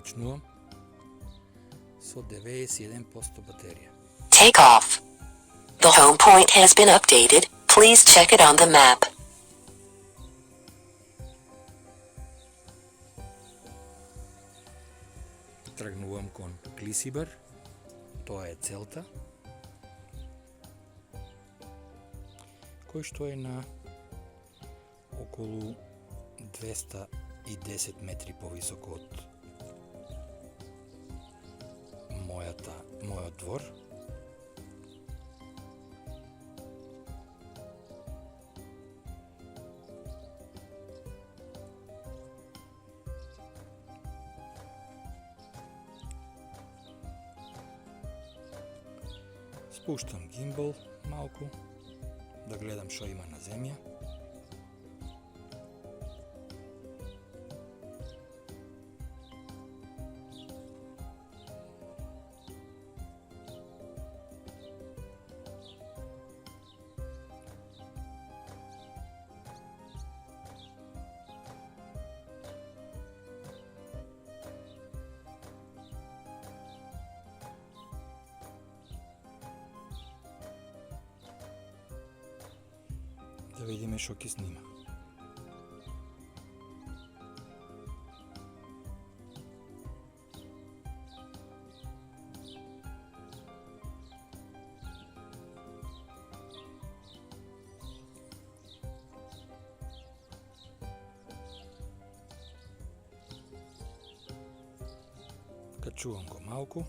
Започнувам со 91% батерија. Take off. The home point has been updated. Please check it on the map. Тргнувам кон Клисибар. Тоа е целта, кој што е на околу 210 метри повисоко од мојот двор. Спуштам гимбал малку, да гледам што има на земја. Да видиме што ќе снима. Качувам го малку.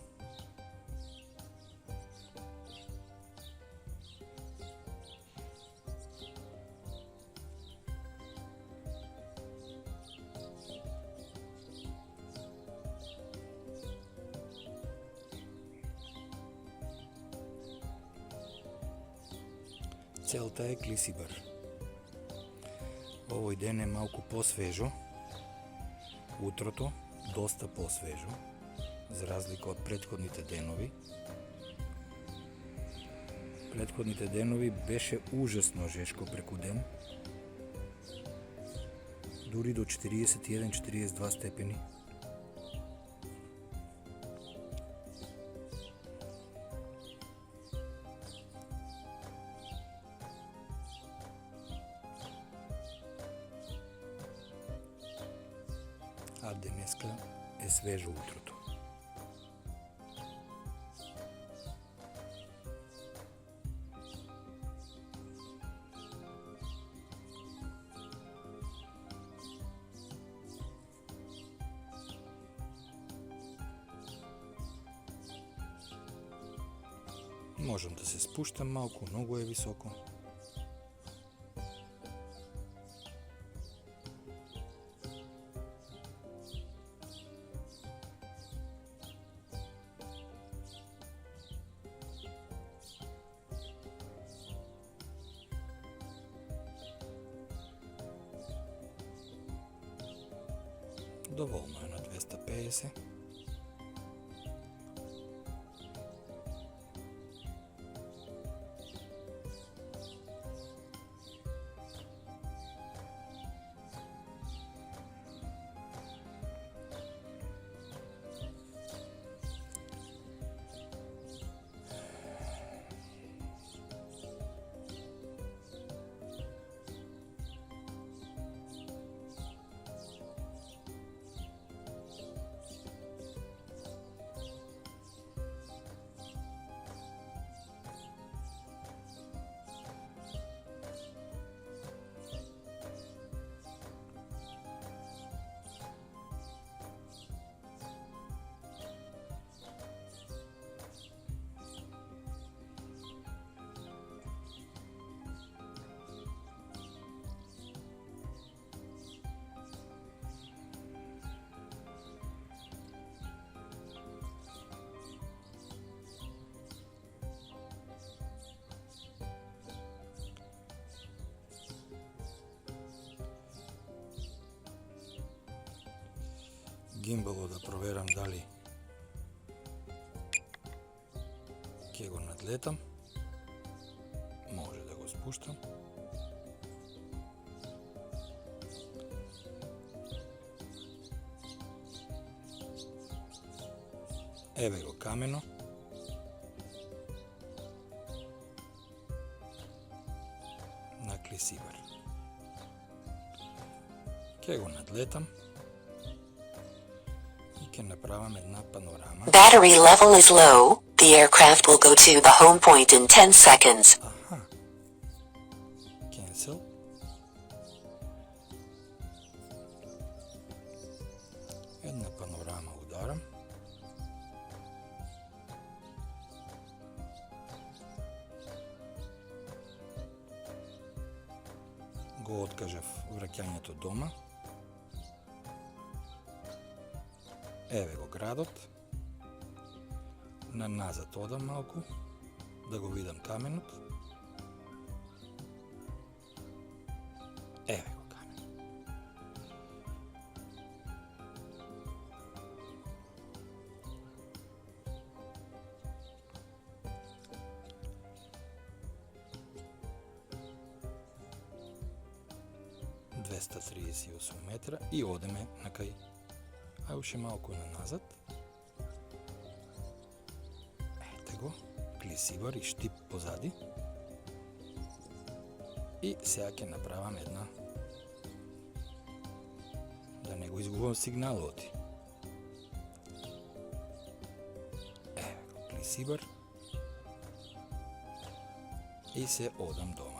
Целта е Клисибар. Овој ден е малку посвежо. Утрото доста посвежо, за разлика од претходните денови. Претходните денови беше ужасно жешко преку ден. Дури до 41-42 степени. А денеска е свежо утрото. Можам да се спуштам малку, многу е високо. Доволно е на 250. Гимбалот да проверам дали ќе го надлетам. Може да го спуштам. Еве го камено. На клисибар. Ке го надлетам и ке направам една панорама. Battery level is low. The aircraft will go to the home point in 10 seconds. Аха. Cancel. Една панорама ударам. Го откажав враќањето дома. Еве го градот. На назад одам малку, да го видам каменот. Еве го каменот. метра и одеме накај, а уште малку назад. Ете го, клисибар и штип позади. И сега ќе направам една, да не го изгубам сигналот. Еве го, клисибар. И се одам дома.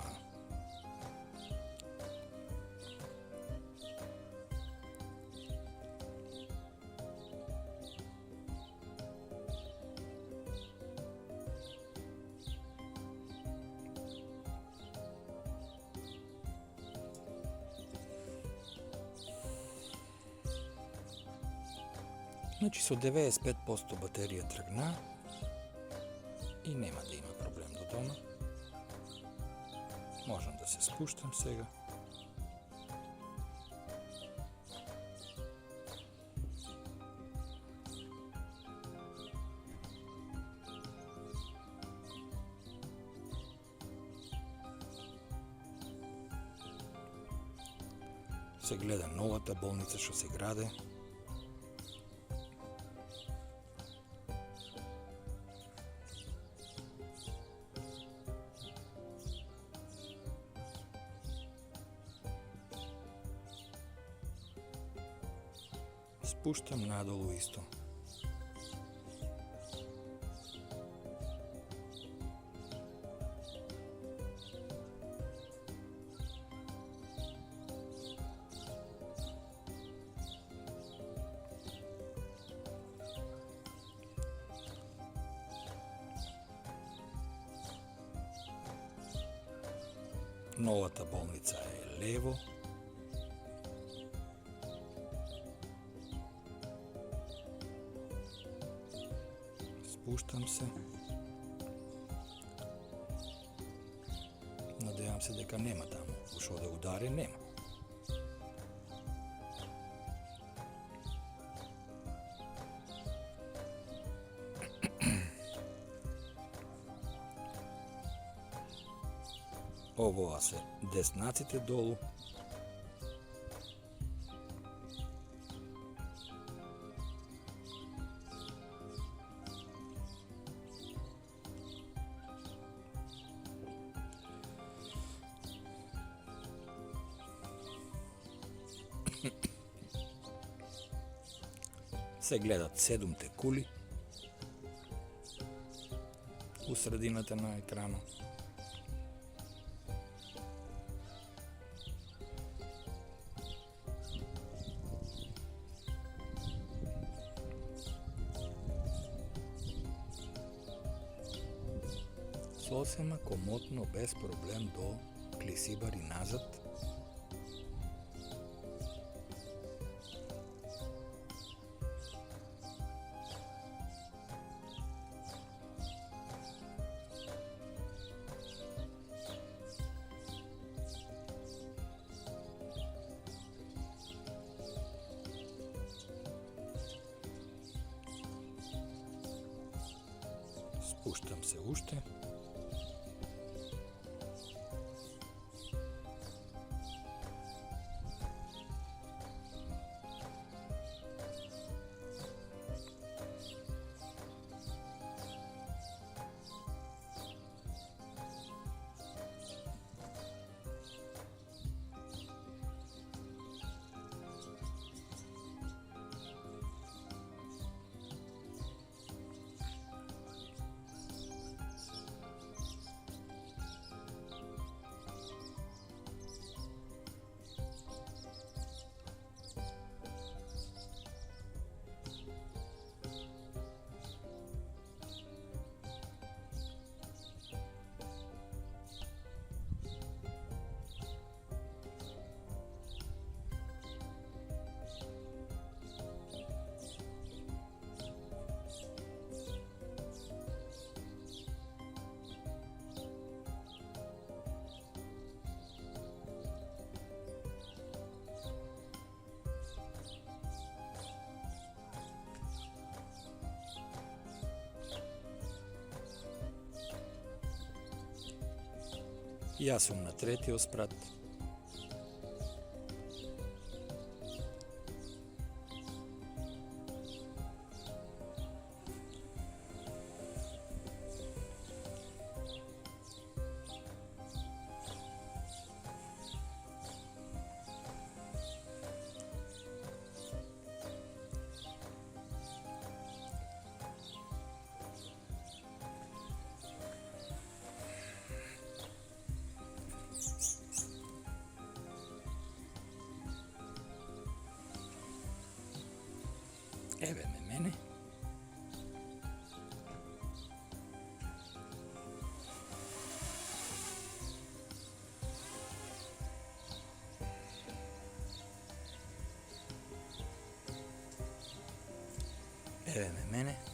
Значи со 95% батерија тргна и нема да има проблем до дома. Можам да се спуштам сега. Се гледа новата болница што се граде. Спуштам надолу исто. Новата болница е лево. Спуштам се. Надевам се дека нема таму. Ушо да удари, нема. Овоа се деснаците долу. Се гледат 7 кули у средината на екранот. Сосема комотно, без проблем до клисибар и назад. Спуштам се уште. Я сум на третиот спрат. Еве ме мене. Еве ме мене.